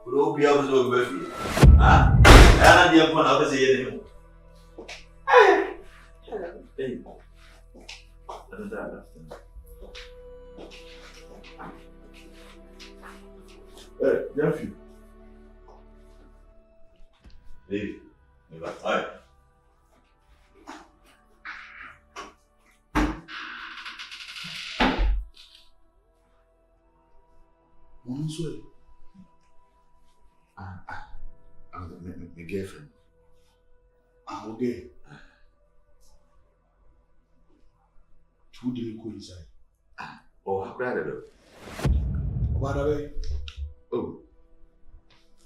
Bro, be able to go. Ah, I don't want to say anything. Hey, Jeffy. Hey, hi. My girlfriend. Okay. Who did you call inside? Oh, how glad it. What are they? Oh,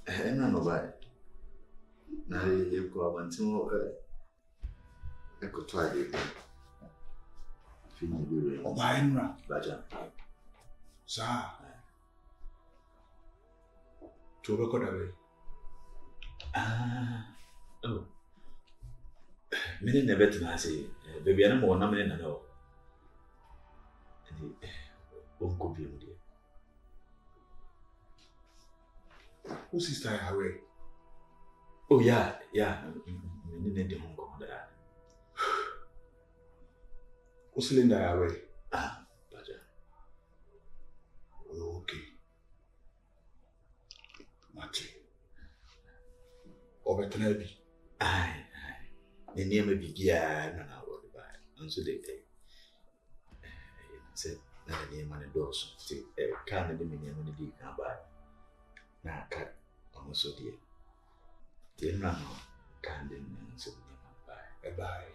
I'm not nobody. Now you go up until I could try it. Feeling good. Oh, my Enra. Baja. Sir. To record away. Oh. Many never to say, baby, I'm more nominate and all. And won't go be dear. Who sister away? Oh, yeah. Many need to home come there. Who cylinder away? Baja. Okay. Mati. Obetenebi. Aye. The name may be Gia, no, by. And so they said, that the name on the doors, can't have been the name on the deep now by. Now, cat almost so dear. Then run can't so by. Bye.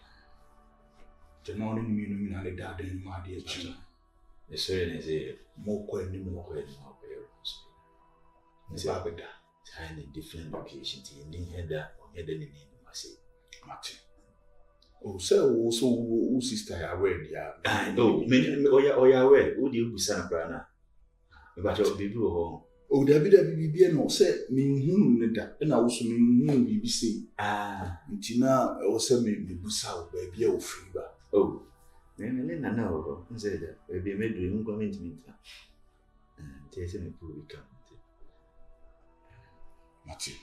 The morning meaning and the dad and my dear children. The servant is a more quaint, more parents. Miss Abeda. Tiny different locations in the header or header in the say. Martin. Oh, so also who sister away, yeah. I know, many or ya away, would you be Santa Brana? But your baby home. Oh, there be no say, mean whom that, and I also mean whom be say. Tina also may be Bussau, baby, or fever. Oh, then I know, said that baby made you come into me. There's a poor become. Martin.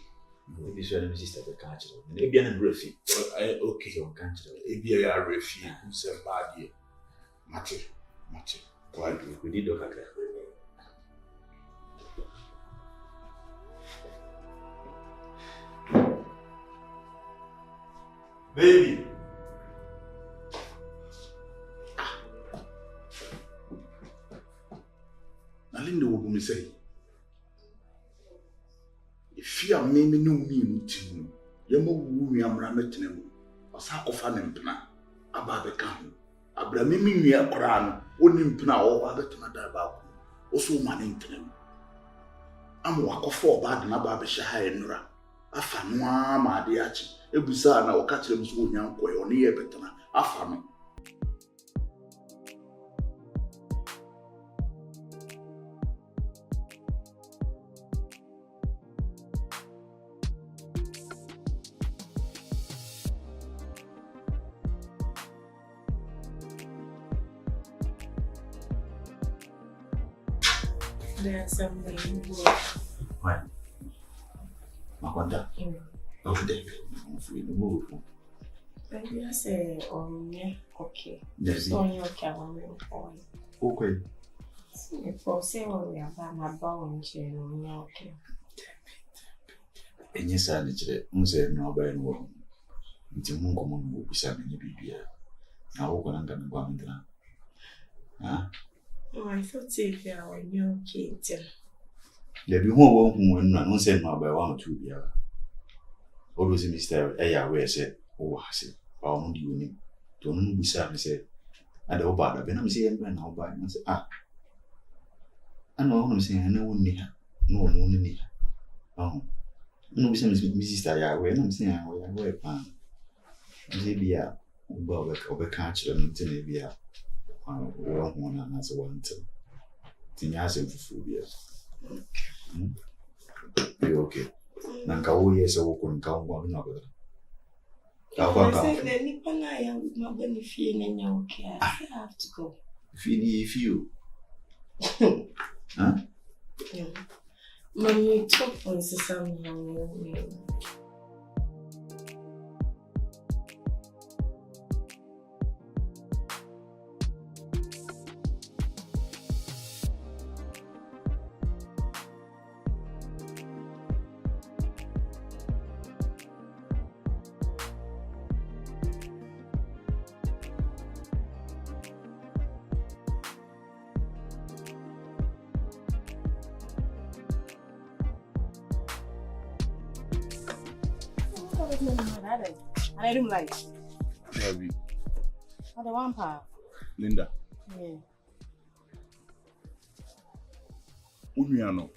Maybe so the sister the catcher. Maybe an refi. Okay, so can't you? A refi who said bad year. Martin. Why do we did okay? Baby. Nalinda will me say. If you are maybe no mean to you, you am rametin, or Sakofan and Pna, about the camp. Abramimi, we are crown, wouldn't Pna or other to another about. Also, man in them. I'm walk for bad and about the Shahai and Ra. I found one, my dear, a bizarre or catch them so young, or near Betana, I found. There's something Why? Makonda. Okay. Move. Maybe I say, okay. Yes. So you can Okay. For say, we are my bone chain, okay. And yes, I need no by no. It's a monk will be something to be here. Now, we're going to go on. Oh, I thought if you are new kids. There be more when no said no by 1 or 2 years. Always in Mr. Ayaway said, oh, I said, oh, do you need to know? We said, I don't bother. When I'm saying, when I'll buy, I say, I know I'm saying, I know near, no, only near. Oh, No, be my sister, ya, where I'm saying, where pan. Maybe a catch them to maybe a one and as one to Tinyas for phobia. Be okay. Nanka, oh, yes, I will come one another. I said, I am not going to feel any okay. I have to go. If you. Huh? Mommy, talk on something. I don't like. Heavy. What the one part? Linda. Yeah. Unuano.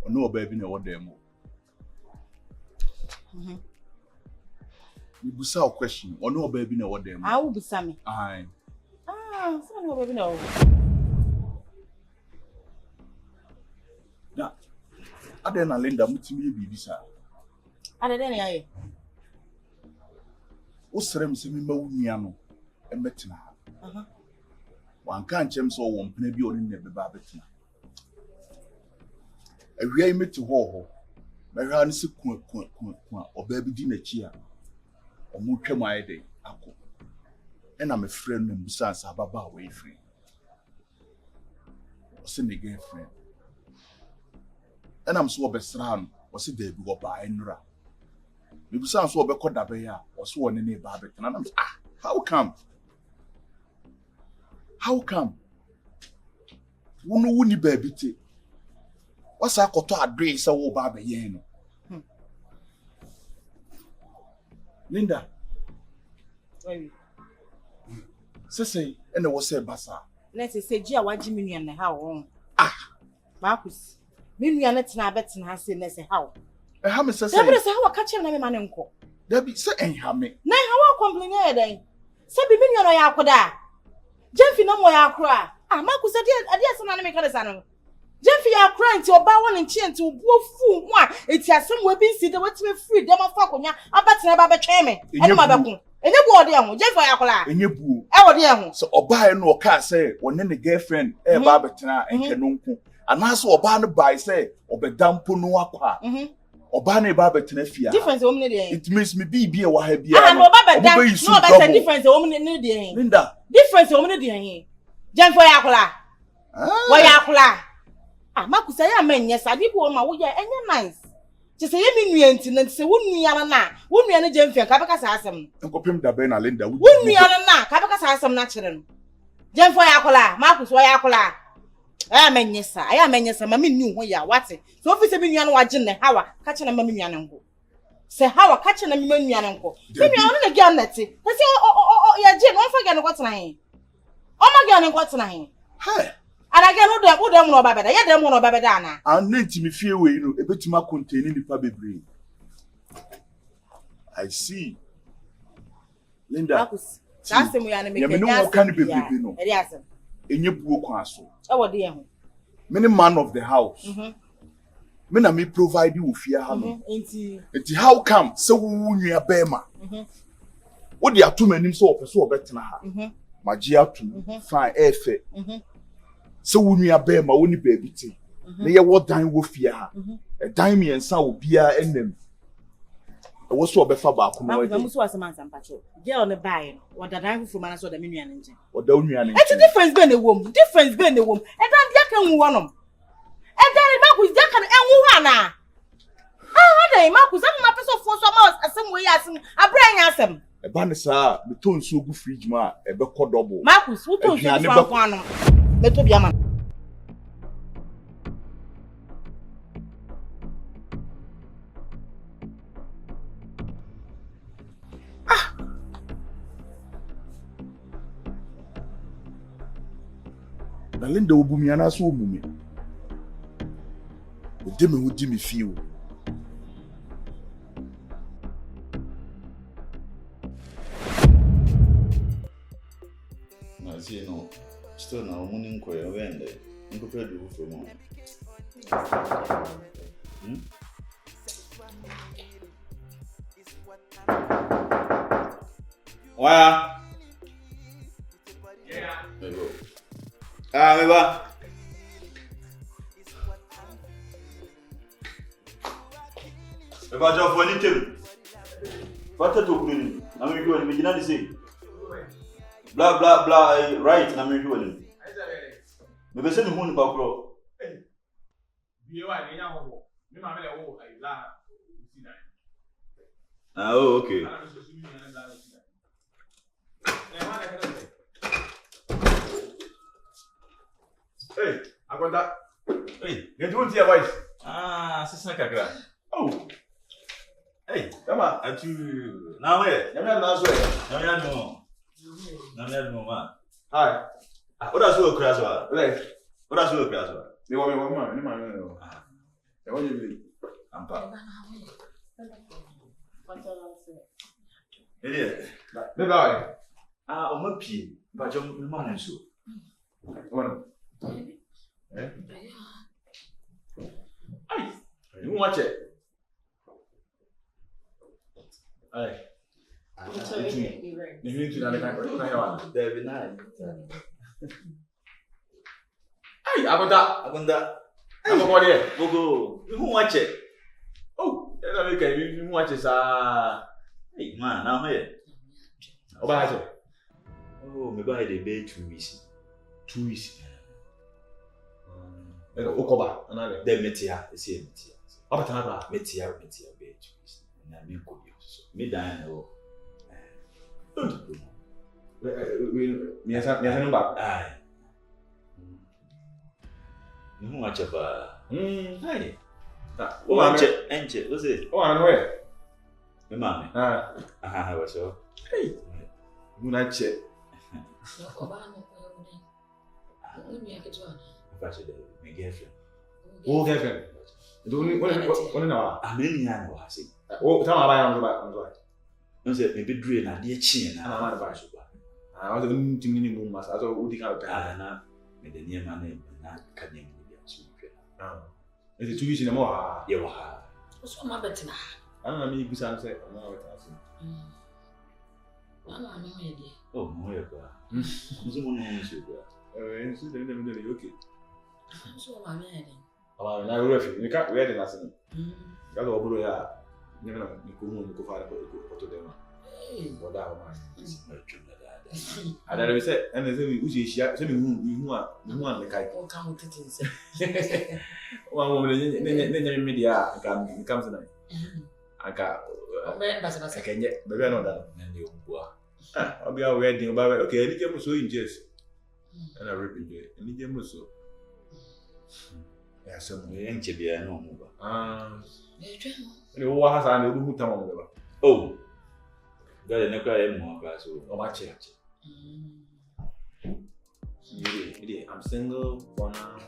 No baby no what them. You busa a question. Or no baby no what them. I will be Sammy. Aye. So no baby no. That. Adena Linda mutimi bibi sa. Other than I. Osrem se me ma unuano e metina. Wan kan chem so wo mpena bi oni na beba betina. Awia yi meti ho. Mehwa ne se ku oba bi di na chi a. Omo twam ayede akọ. E na me friend no busa sa baba we free. O se ne girlfriend. E na mso obesra no, o se da bi wo ba enura. Me busa so obekọ dabe ya, o se woni ne ba betina na how come? How come? Wonu wuni ba bi te. Wasa akoto adwe se wo ba be yen no. Linda. Wait. Sese ene wo se basa. Let's say Gia waji me nua na ha wo. Marcus. Me nua na tena betina ha se na se how. E ha me sese. Debre se how ka chem na me ma ne nko. Debi se en ha me. Na ha wa complain e den. Se bi me nua no ya akoda. Jemfi na mo ya akora. Marcus ade ase na me ka de sa no. Jemfi ya akora nti oba won nchi nti obuo fu ho a eti asem we bi nsi de wetime free dem afa konya abatena ba betwe me. Ene ma bekun. Enye bu ode ho, Jemfi ya akora. Enye bu. E ode ho. So oba e no o ka say wonne ne girlfriend e ba betena enke no nku. Anaso oba no bai say obedampo no akwa. Oba na ba betena fia. Difference wo me dey. It means me bi e wa ha bia. No oba beda. No oba say difference wo me ne dey. Linda. Difference wo me dey. Jemfi ya akora. Wa ya akora. Marcus ya menye sabi bo ma wo ya enye nice. Che se ye mi nua nti na se wo nua na wo nua na Jemfi ka beka sa asem. Nkopem da be na Linda. Wo nua na ka beka sa asem na kire no. Jemfi ya akora, Marcus wa ya akora. Ya menye sa ma mi nu ho ya wate. So office mi nua na wa gye ne hawa ka kire na ma mi nua na nko. Se hawa ka kire na mi ma nua na nko. Mi nua na gya na ti. Ka se ya gye no fa gya no kwatena he. O ma gya no kwatena he. Hey. And again, who them no babeda? Yeah, them no babeda na. And nenti me fie we no ebetima contain nipa bebre. I see. Linda. Marcus. That's me ya na make. Me no kan bebre no. E dey asem. Enye buo kwan so. E wo dey ho. Me man of the house. Me na me provide you fie ha no. Enti how come so wu nua bema? Wo dey atum anim so opese obetena ha. Magie atum. Fine efe. So when we are bear my only baby tea. They are what dine wo fear. A dime and son will be in them. I was so before back. I was a man, some patrol. Get on the buy. What the dime from man saw the million engine. What the only it's a difference being a woman. Difference being a woman. And then can one of them. And then Mark was Jack and Wuhana. They Marcus, I'm not so for some hours as some way as I bring us them. A banner, the tone so good fridge ma, a beco double. Marcus, who told you one? Let me be a man. Linda will be me and I saw me. The demon would do me feel. see no. Still no morning koyo wende. Nko pe do for mo. Waya. Yeah. Mebo. Meba. Meba jo for anything. Fata to kuni. Na me do ni gina di say. Blah blah blah right na me do ni. Me be se me hu ni ba kro. Biye wa ni nya ho. Me ma me le wo ai blah. Ah, oh, okay. Hey, aguanta. Hey, get one to your voice. Ah, sister kakra. Oh. Hey, come on. Atu. Now where? Nyame na so e. Nyame no. Nyame no ma. Hi. Ah, oda so okra so. Right. Oda so okra so. Ni wo ma, ni ma no. Ah. E wo ye. Ampa. Ele. Bye. Ah, o ma pie. Ba jo me ma mo so. Bueno. Ay, you watch it. Ay. You need to know that. There be nice. Ay, Agonda. I'm going there. Go. You watch it. Oh, you watch it. Hey, man, now here. Oh, me buy the bed 2 weeks. 2 weeks. Okoba, another. Then metia, the same metia. Abatana, metia, bed 2 weeks. And I mean, me die. Me as back. Aye. You watch about. Aye. Watch it, enche, was it? Oh, I know where. Me mammy. I was so. Hey, you not check. My girlfriend. Oh, girlfriend. What now? I'm in Yano. I say. Oh, tell my on the back. No, say, maybe drain a dear chin. I'm not about you. I was only thinking in room as I was looking out. I made the near my name and not cutting me. Is it 2 weeks in the more? You are. What's my better? I don't know. Me, because I'm saying, I'm not asking. Oh, my God. Okay. So, my man. Oh, I will refuse. You can't read nothing. Got over here. You know, you go find a to them. What that man. I never said, and the thing which is send me who want the kite. Oh, come with it. One woman, then media comes tonight. I got. I can yet, but I know that. And you I'll be out wedding about okay, any game was so in jest. And I rip it, any game was so. Yes, some ain't to be a no more. What has I know who come over? Oh, got a necker more class or my church. I'm single for now.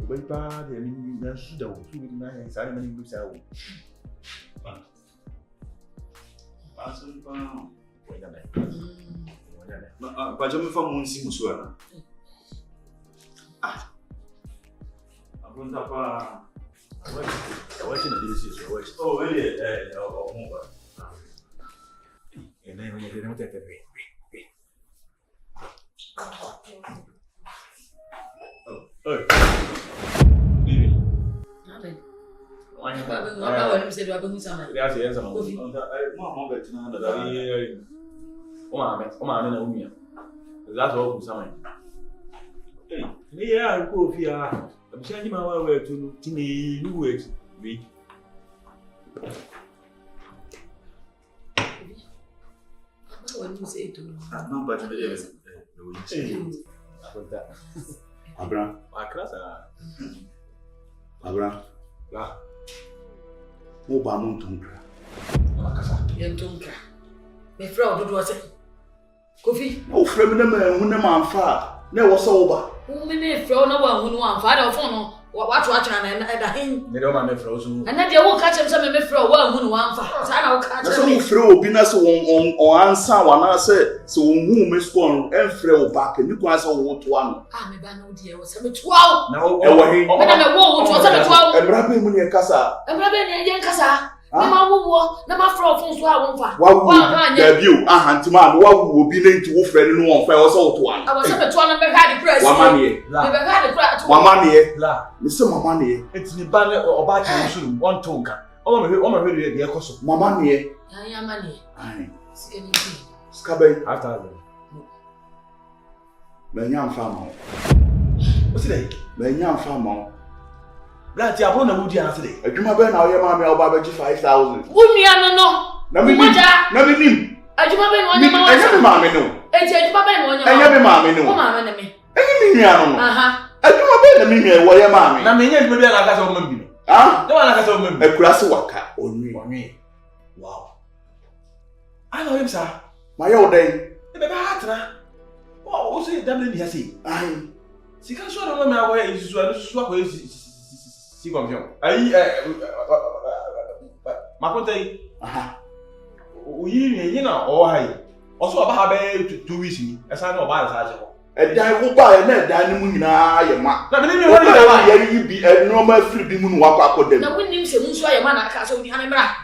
Bye bye, I mean, that's the nice. I mean, you sell. Passing down. Wait a minute. But I'm from Monsing Suana. Ah, I'm going to watching the disease. Oh, really? And then when you don't take it, oh. Apa bisa dua bangun sama? Dia asyik sama. Mau betul nada dari. Oma na umia. That's all sama. Hey, ni ya aku via. Bisa ni mawa wetu tini luwe we. Apa wani mse itu? Não pode ver. Abraham. Abraham. Lá. O ba mun tunkra. Makasa. Yen tunkra. Me fra ododo ose. Kofi. O fra me na ma hu na ma amfa. Na wo so wo ba. Wo me ne fra na wa hu no amfa da ofo no. What and a him? They don't want me frozen. And then they will catch him some me throw one for. So I will catch So we throw binas on answer one answer. So who miss one and throw back and you can answer what one. Ah, me bano dear was a 12. No, and I'm a wall, which was a 12. And rapping when you casa. And Rabbi and young Casa. Nama wo na ma fro fun so awon fa wa debut ahantima wa wo bi na nti wo frɛ no won fa wo so to an I was a 12 me had the press wa manie wa manie la me se mama nie etini ba ne oba cha so won to nka o ma hwe de ekoso mama nie ya manie ai sikeni skabe after me nya mfa ma o si dai me nya mfa ma Brati abro na wudi ase de. Adwuma be na oye ma me oba be 5,000. Wunua no. Na me nim. Adwuma be no onya ma wa. Enye me ma me no. Eje adwuma be no onya ma. Enye me ma me no. O ma me na me. Enye me nua no. Aha. Adwuma be na me nua wo ye ma me. Na me nya adwuma bi na aka se o ma bi no. Ah? De wa na aka se o ma bi. Akura se waka onwi. Wow. Ano yem sa. Ma ye o den. E be ba hatra. O se damle ni hase. Ai. Sika so na me awo ya isusu anu susu akoye si confiant. Ayi makontai. Aha. Oyi ni na o ha yi. Oso oba ha be 2 weeks ni. Esa na oba na sa je ho. Edan wo ba na edan ni mu nyina ye ma. Na me ni ho ni da ba. Ye yi bi normal free bi mu no wakọ akodem. Na wonnim se mu so ye ma na aka so di hanamra.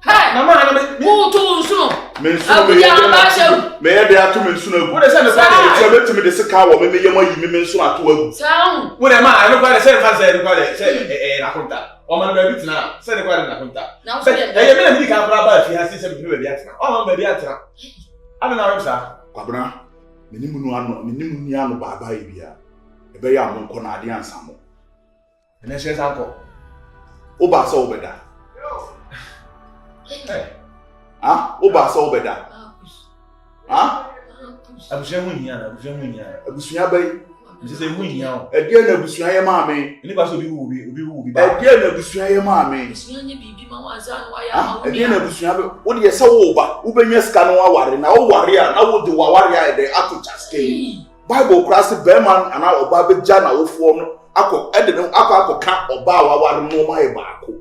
Hey! Na ma na me wo to nsu no. Me nsu me ye ba sha. Me ye de ato me nsu na gu. Wo de se me fa de betimi de sika wo me ye ma yi me nsu ato agu. Saun. Wo de ma anu kwa de se fa se kwa de se na konta. O ma na bi tina se de kwa de na konta. Na so ye. Ye me na mi ka bra ba fi ha se se bi bi atina. O ma ba bi atina. Ana na websa. Kwabra. Menimu nu ano, menimu ni ano baba yi bia. Ebe ya mo nko na ade ansamo. Ene se sa ko. O ba so obeda. Eh. Ah, o ba so obeda. Ah? Abusua hu hia na, abusua hu hia. Abusua bai. Mse se hu hia o. Ede na abusua ye maame. Ni ba so bi wu bi ba. Ede na abusua ye maame. Abusua nye bibi ma wa za no wa ya Ah, ma wo. ede na abusua be. Wo de se wo ba, wo benya sika no waware na wo ware a na wo de waware a ede ato chaske. Bible class be man ana oba be ja na wo fo no akọ ede no akọ ka oba waware no ma ye baako.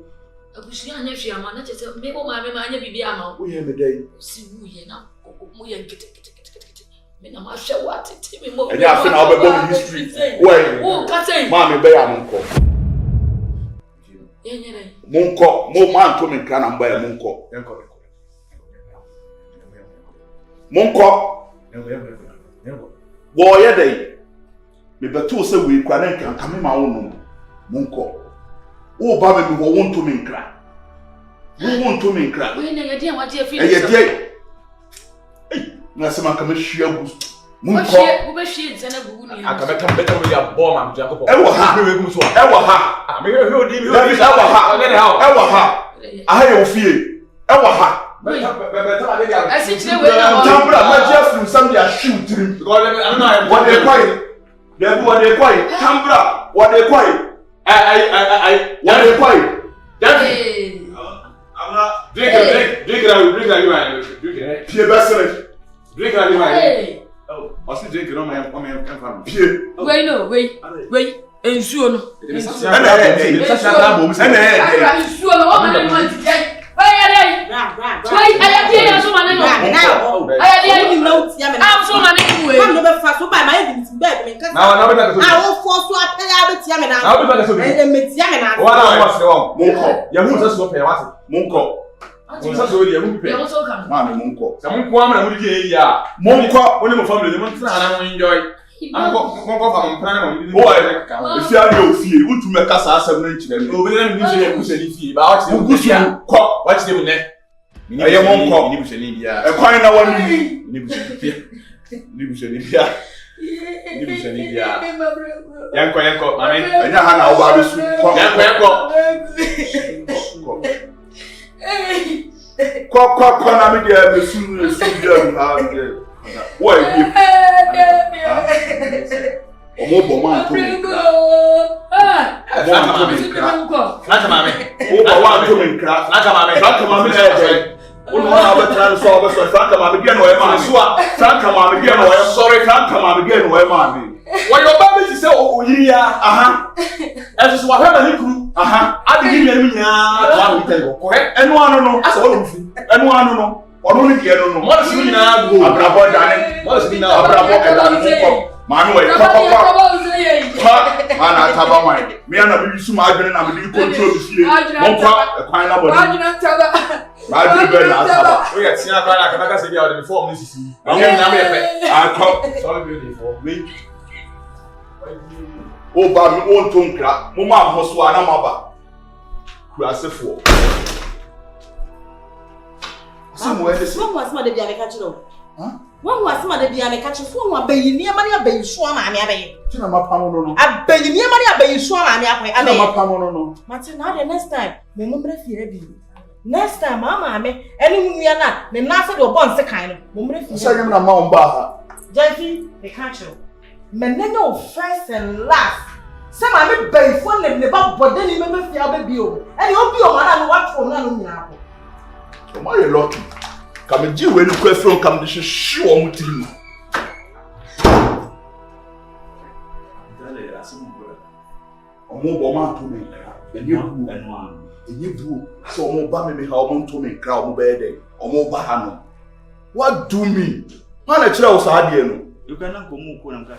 Abusua anya hwe ama na chese me ko ma me ma anya bibi ama Wo ye me dai. si wu ye na mo ye nkete me na ma hwe wa tete me mo. Enye afi na obebo history. Wo ka sei. Ma me be ya monko. Ye nyere. Monko, mo man to me kra na mba ya monko. Monko. Wo ye dai. Me beto se we kra na nkan kame ma wo no. Monko. Wo ba me wo won to me nkra. Wo won to me nkra. We na ye dia wa dia fi. E ye dia. Na se man kame hwia gu. Monko. Wo be hwie nzana gugu ni. Aka beta we ya bo ma mja ko. E wo ha. Me we gu so. E wo ha. Ah me hwe odi me odi. E wo ha. E wo ha. Aha ye ofie. E wo ha. Asi chire we na. Tambra ma dia fru sam dia shoot trim. Because I don't know What they quiet. They what they quiet. Tambra what they quiet. I what they quiet. Hey. I'm not drink it. Pie besere. Drink it. Hey. Oh, I still drink it on my farm. Pie. Wait no, wait. Ensuo no. Ensuo no, o ma no anti. Wait, I am here so man no. I am here you know. I'm so man anyway. I'm no be fast so by my even bed me cause. Now be that so. I will force to appear a bit yam na. Now be that so. E me tia me na. Wa na wa se won. Monko. Ya hu so pe wa se. Monko. Won so ya hu pe. You also come. Ma me monko. Sa mon ko amana mu di ya. Monko. Woni mo family mo tna na mo enjoy. Monko fa mo plan mo di. Oh, if you are your fee, what to make us asem na nchire me. Obi na mi se ya kusa ni fi. Ba wa se Wo gusu ko. wa se mu ne. Aye monko. Ni busa ni bia. E kwan na wani. Ni busa ni bia. Ni busa ni bia. Ni busa ni bia. Yanko mami. Enya ha na oba be su. Yanko. Ko na me dia be su dia ha de. Wo e bi. Omo bo man to me. Flaka mami. O bo wan to me kra. Flaka mami e. Onu na ba tran so ba so Franka mami dia no e ma so a Franka mami dia no e sorry Franka mami dia no e ma mi. When your baby say oh yiri aha eso wa hwe na nikuru aha ade ni nua mi nya to awu tell ko he enu anu no asa wo mfu enu anu no ono ni ke no mo se mi na go abrabo dane mo se mi na abrabo edane ko manu we mana taba wan me ana bi su ma adwene na me di control fie mo kwa kwan na body adwene taba ma di be na taba o ye tia kwa na ka se dia o de form ni sisi na me pe akọ sorry be for me o ba mi o nton kra mo ma ho so ana ma ba kura sefo Some was my de biane catch no. One was my de biane catch so one abayi ni amani abayi so ama ame abayi. Tina mapa no. Abayi ni amani abayi so ama ame akwan abayi. Tina mapa no. Martin, now the next time me momre fie bi. Next time mama ame eni nua na me na fa de obon se kan no. Momre fie. Say na ma on ba ha. Jeffy, the catch no. Me nenya first and last. Say ma me bayi fo ne ba bode ni me fie ababi o. Eni obi o ma na no what from na no nyina ko. Omo ye lucky. Come ji we ni kwa from come the show omo tiri. Dale asimu bro. Omo bo ma to me. Enye bu. So omo ba me ha omo to me kra omo be dey. Omo ba ha no. What do me? Ma na kire o sa ade no. You can go mu ko na mka.